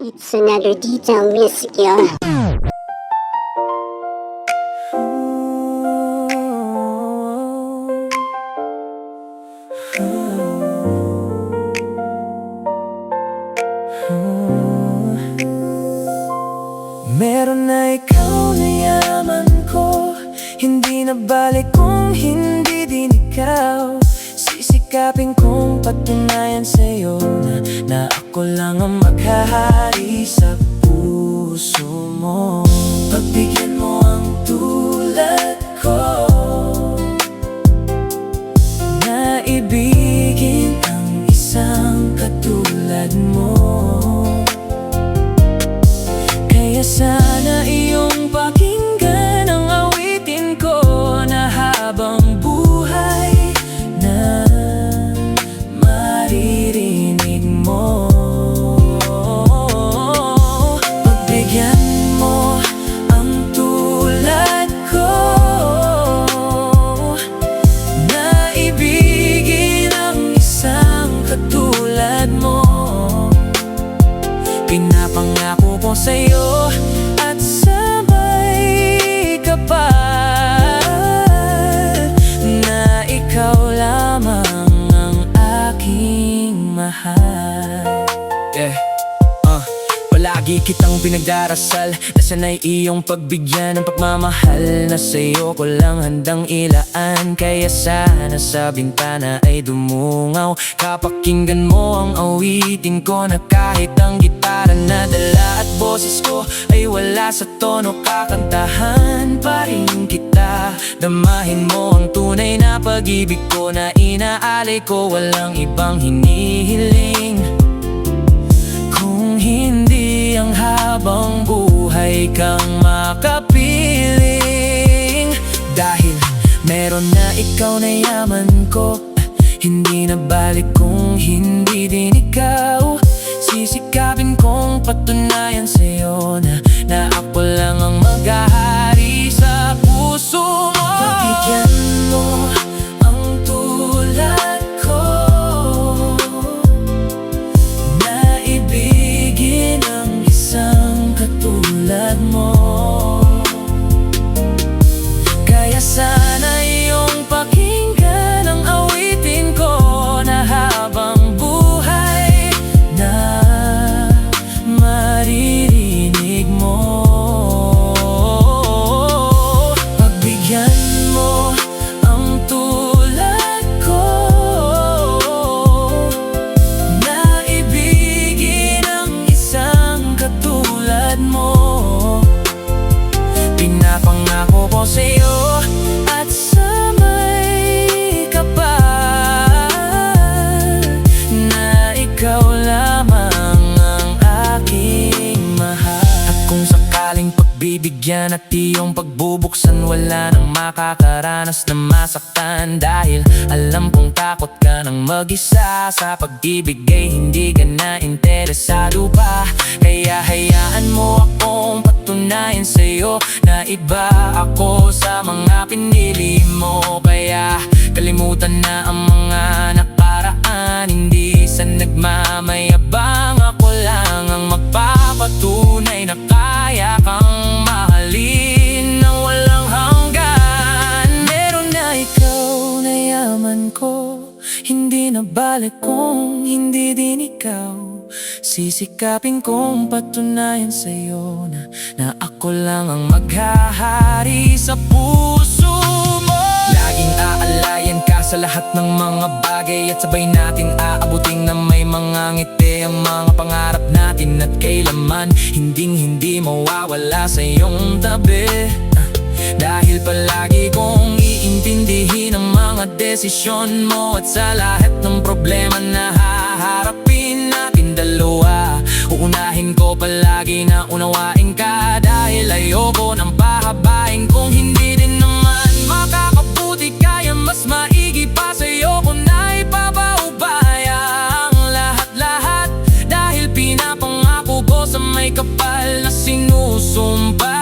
It's another detail music, yo. Meron na ikaw na yaman ko, hindi na balik kung hindi din ikaw. Sisikapin kong patunayan sa'yo na ako lang ang maghahari sa puso mo. Pagbigyan mo ang tulad ko, na ibigin ang isang katulad mo. Kaya sana iyong pakinggan ang awitin ko na habang buhay na maririnig mo. Pagbigyan mo ang tulad ko, na ibigin ang isang katulad mo. Pinapangako ko sa'yo at sa may kapal na ikaw lamang ang aking mahal. Palagi kitang pinagdarasal na sana'y iyong pagbigyan ng pagmamahal na sa'yo ko lang handang ilaan. Kaya sana sa bintana ay dumungaw, kapakinggan mo ang awitin ko, na kahit ang gitara na dala at boses ko ay wala sa tono, kakantahan pa rin kita. Damahin mo ang tunay na pag-ibig ko na inaalay ko, walang ibang hinihiling kung hindi ang habang buhay kang makapiling. Dahil meron na ikaw na yaman ko, hindi na balik kung hindi din ikaw. Sisikapin kong patunayan sa'yo na ako lang ang maghahari sa puso mo. Pagbigyan mo ang tulad ko, na ibigin ang isang katulad mo. Kaya sana iyong pakinggan ang awitin ko na habang buhay na maririnig mo. Pagbigyan mo ang tulad ko, na ibigin ang isang katulad mo. Pinapangako ko sa'yo at sa may kapal na ikaw lamang ang aking mahal. At kung sakaling pagbibigyan at iyong pagbubuksan, wala nang makakaranas na masaktan. Dahil alam kong takot ka ng mag-isa sa pag-ibig, ay hindi ka na interesado pa. Kaya hayaan mo akong patunayan sa'yo na iba ako sa mga pinili mo. Kaya kalimutan na ang mga nakaraan, hindi sa nagmamayabang. Ako lang ang magpapatunay na kaya kang mahalin ng walang hanggan. Meron na ikaw na yaman ko, hindi na balik kung hindi din ikaw. Sisikapin kong patunayan sa'yo na ako lang ang maghahari sa puso mo. Laging aalayan ka sa lahat ng mga bagay, at sabay natin aabuting na may mga ngiti ang mga pangarap natin. At kailanman hindi mawawala sa iyong tabi, dahil palagi kong iintindihin ang mga desisyon mo. At sa lahat ng problema na haharapin natin dalawa, uunahin ko palagi na unawain ka. Dahil ayoko nang pahabain kung hindi din naman makakabuti. Kaya mas maigi pa sa'yo kung naipapaubaya ang lahat-lahat. Dahil pinapangako ko sa may kapal na sinusumpa,